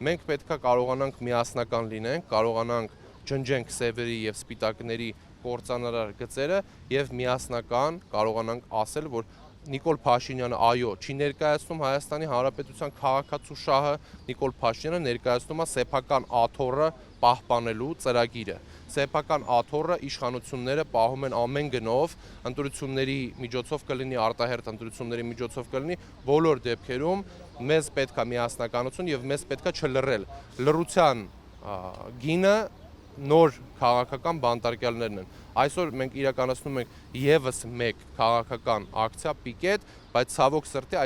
Մենք պետք է կարողանանք միասնական լինենք, կարողանանք ջնջենք սևերի եւ սպիտակների կործանարար գծերը եւ միասնական կարողանանք ասել, որ Նիկոլ Փաշինյանը այո, չի ներկայացնում Հայաստանի Հանրապետության քաղաքացու շահը, Նիկոլ Փաշինյանը ներկայացնում է սեփական աթոռը պահպանելու ծրագիրը։ Սեփական աթոռը իշխանությունները պահում են ամեն գնով, ընտրությունների միջոցով կլինի, արտահերթ ընտրությունների միջոցով կլինի, բոլոր դեպքերում մեզ պետք է միասնականություն եւ մեզ պետք է չլռել։ Լռության գինը նոր քաղաքական բանտարկյալներն են։ Այսօր մենք իրականացնում ենք եւս մեկ քաղաքական ակցիա պիկետ, բայց ցավոք սրտի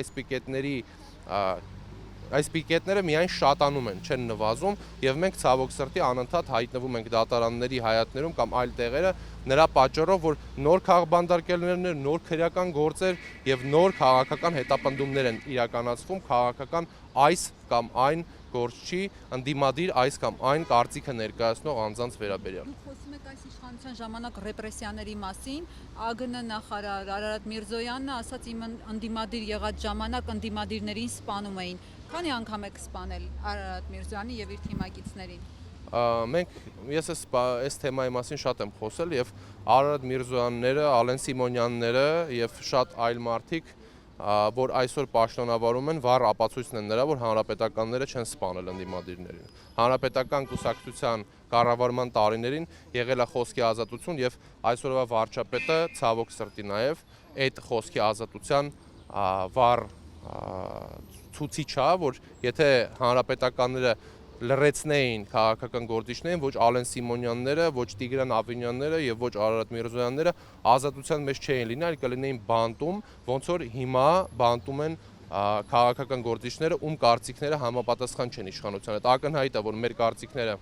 այս պիկետները միայն շատանում են, չեն նվազում եւ մենք ցավոք սրտի անընդհատ հայտնվում ենք դատարանների հայատներում կամ այլ տեղերը նրա պատճառով, որ նոր քաղաքբանտարկյալներ, նոր քրեական գործեր եւ նոր քաղաքական հետապնդումներ են իրականացվում քաղաքական այս կամ այն գործչի ընդդիմադիր այս կամ այն կարծիքը ներկայացնող անձանց վերաբերյալ։ Դուք խոսում եք այս իշխանության ժամանակ ռեպրեսիաների մասին, ԱԳՆ նախարար Արարատ Միրզոյանն ասաց իմ ընդդիմադիր եղած ժամանակ ընդդիմադիրներին սպանում էին։ Քանի անգամ եք սպանել Արարատ Միրզոյանին եւ իր թիմակիցներին։ Ես այս թեմայի մասին շատ եմ խոսել եւ Արարատ Միրզոյանները, Ալեն Սիմոնյանները եւ շատ այլ մարդիկ, որ այսօր պաշտոնավարում են, վառ ապացույցն են նրա, որ հանրապետականները չեն սպանել ընդդիմադիրներին։ Հանրապետական կուսակցության կառավարման տարիներին եղել է խոսքի ազատություն եւ այսօրվա վարչապետը ցավոք սրտի նաեւ այդ խոսքի ազատության վառ ցուցիչ է, որ եթե հանրապետականները լռեցնեին քաղաքական գործիչներին, ոչ Ալեն Սիմոնյանները, ոչ Տիգրան Ավինյանները եւ ոչ Արարատ Միրզոյանները ազատության մեջ չէին լինի, այլ կլինեին բանտում, ոնց որ հիմա բանտում են քաղաքական գործիչները, ում կարծիքները համապատասխան չեն իշխանության հետ։ Ակնհայտ է, որ մեր կարծիքները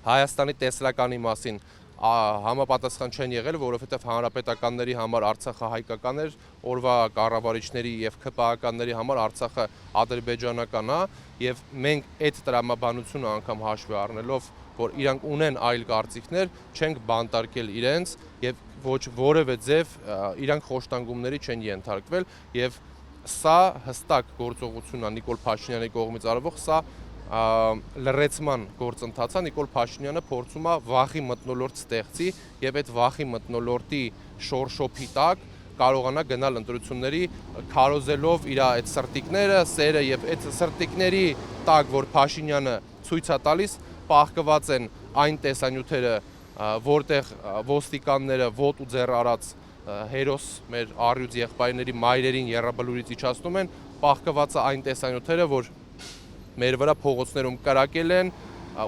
Հայաստանի տեսլականի մասին համապատասխան չեն եղել, որովհետև հանրապետականների համար Արցախը հայկական էր, օրվա կառավարիչների եւ ՔՊԱ-ականների համար Արցախը ադրբեջանական է եւ մենք այդ տրամաբանությունը անգամ հաշվի առնելով, որ իրանք ունեն այլ կարծիքներ, չենք բանտարկել իրենց եւ ոչ որևէ ձև իրանք խոշտանգումների չեն ենթարկվել եւ սա հստակ գործողություն է Նիկոլ Փաշինյանի կողմից արվող, սա լռեցման գործընթացը Նիկոլ Փաշինյանը փորձում է վախի մթնոլորտ ստեղծի եւ այդ վախի մթնոլորտի շորշոփի տակ կարողանա գնալ ընտրությունների քարոզելով իր այդ սրտիկները, սերը եւ այդ սրտիկների տակ, որ Փաշինյանը ցույց է տալիս, պահկված են այն տեսանյութերը, որտեղ ոստիկանները ոտք ու ձեռ արած հերոս մեր առյուծ եղբայրների մայրերին եռաբլուրից իջացնում են, պահկված է այն տեսանյութերը, որ մեր վրա փողոցներում կրակել են,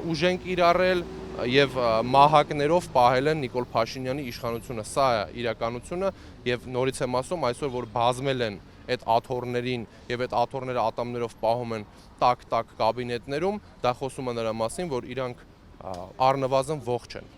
ուժ են կիրառել եւ մահակներով պահել են Նիկոլ Փաշինյանի իշխանությունը։ Սա է իրականությունը եւ նորից եմ ասում, այսօր որ բազմել են այդ աթոռներին եւ այդ աթոռները ատամներով պահում են տակ կաբինետներում, դա խոսում է նրա մասին, որ իրանք առնվազն ողջ են։